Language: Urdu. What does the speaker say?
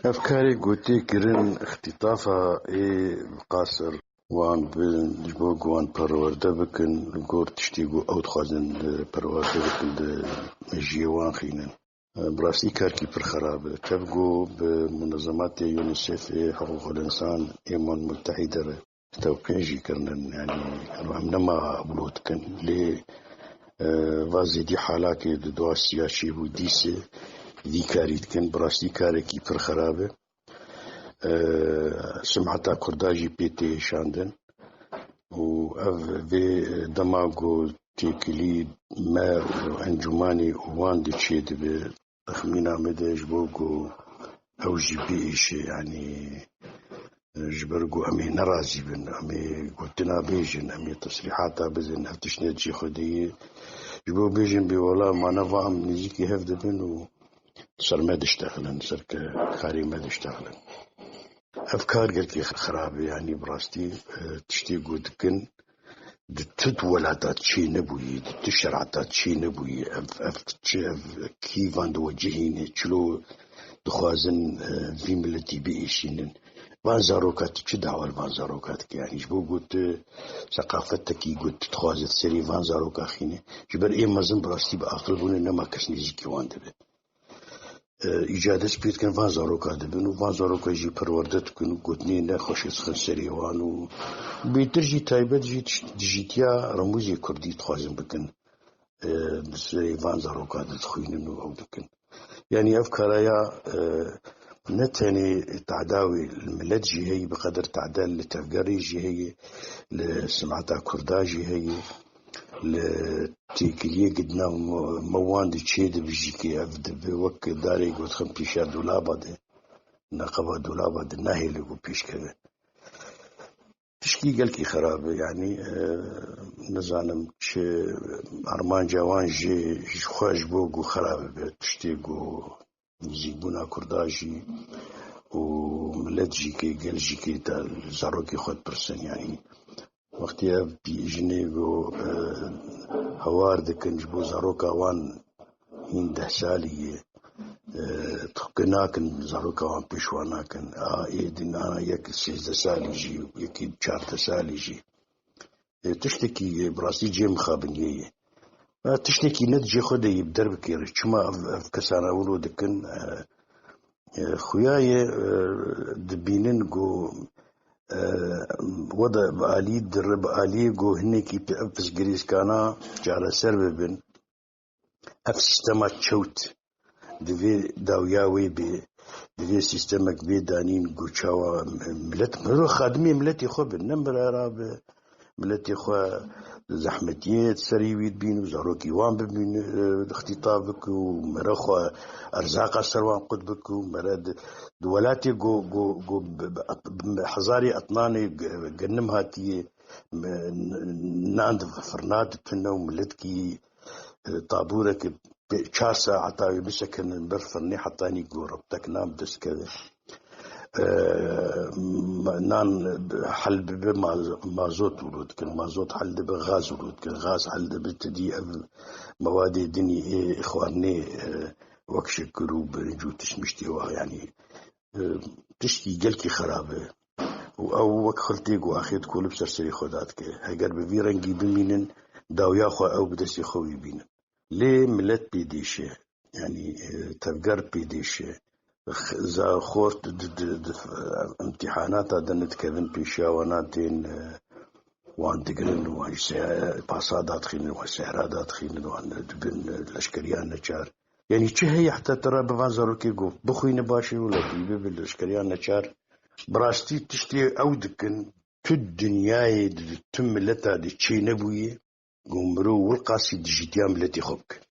أفكاري قوتي كرن اختطافها قاصر وان بن جبوك وان برورده بكن قور تشتيقو أو تخازن برورده بكن مجيوان خينن براسي كاركي برخراب تبقو بمنظمات يونيسف حقوق الإنسان إيمان متحدة توكنجي كرنن يعني نما بلوت كن لي وازي دي حالاكي دوا سياشي وديسي ذي كاريت كن براسي كاركي برخرابه سمعتا كرداجي بيتي شاندن و في دماغو تيكلي ما انجماني وان دي تشيد بتخمينا مدج بوغو او جي بيش يعني جبرقو امي نرازي بن امي قلتنا بيجن امي تصريحاتا بزن هفتشنيت جي خدي جبو بيجن بولا ما نفهم نجيكي هفد بن و سر ما دشتغلن سر كاري ما دشتغلن أفكار قلت خرابة يعني براستي تشتي قدكن دتت ولادات شي نبوي دتشرعات شي نبوي أف كيف عند وجهيني شلو دخوازن في ملتي بيشينن فانزاروكات تشدعوا الفانزاروكات يعني جبو قلت ثقافتك قلت تخوازت سري فانزاروكا خيني جبر إيه مازن براستي بأقلبون إنما كسني زيكي واندبه إيجادش بيت كان فانزاروكا دبن وفانزاروكا يجي پروردت كن قدني نخوش خن سريوان و بيترجي تايبت جيتيا رموزي كردي تخوازن بكن سري فانزاروكا دخوينن أو دكن يعني أفكاريا نتاني تعداوي الملت جي هي بقدر تعدال لتفقري جي هي لسمعتا كردا جي هي لتيكليه قدنا موان دي تشيد بجيكي أفد بوك داري قد خم بيشا دولابا دي نقبا دولابا دي ناهي لقو بيش كذا تشكي قلكي خراب يعني نزانم تش أرمان جوان جي خواج بوغو خراب تشتيقو زيبونا كرداجي وملت جيكي قل جيكي تا زاروكي خود برسن يعني وقتها بيجنيبو هوار دكن جبو زاروكا وان هين 10 سالي تقناكن زاروكا وان بيشواناكن ايدن انا يك 16 سالي جي يكي 4 سالي جي تشتكي براسي جي مخابنية تشتكي نتجي خده يبدر بكير شما كسانا ولو دكن خوياي دبينن جو وضع بآلي درب آلي جو هنيكي بأفس جريس كانا جعل سرب بن أف سيستمات شوت دفي داوياوي بي دفي سيستمك بي دانين جو شاوا ملت مرو خادمي ملتي خو بالنمبر راب ملتي خو زحمتيات سريويد بين وزاروكي وان بين اختطافك ومرخوا ارزاق السروان قطبك ومراد دولاتي جو حزاري اطناني قنم هاتي ناند فرنات تنو ملتكي طابورك 4 ساعات بسكن برفرني حطاني جو ربطك نام دس كذا نان حل بمازوت ولود كان مازوت حل بغاز ولود كان غاز حل بتدي مواد دني إيه إخواني وكش الجروب جو تشمشتي يعني تشتي جلكي خرابة أو وك خلتي جو أخيت كل بسرسري خداتك هجر بفيرنجي بمينن داويا خو أو بدسي خوي بينن ليه ملت بيديشه يعني تفجر بيديشه زا خورت امتحانات دنت كذن بيشاوناتين وان دقرن وان باسادات خينن وان سهرادات خينن وان دبن الاشكريان نجار يعني چه هي حتى ترى بفانزاروكي قوف بخوين باشي ولا بيبي بالاشكريان نجار براستي تشتي او دكن الدنياي تم لتا دي تشي نبويه قمرو والقاسي دي جيتيام التي خبك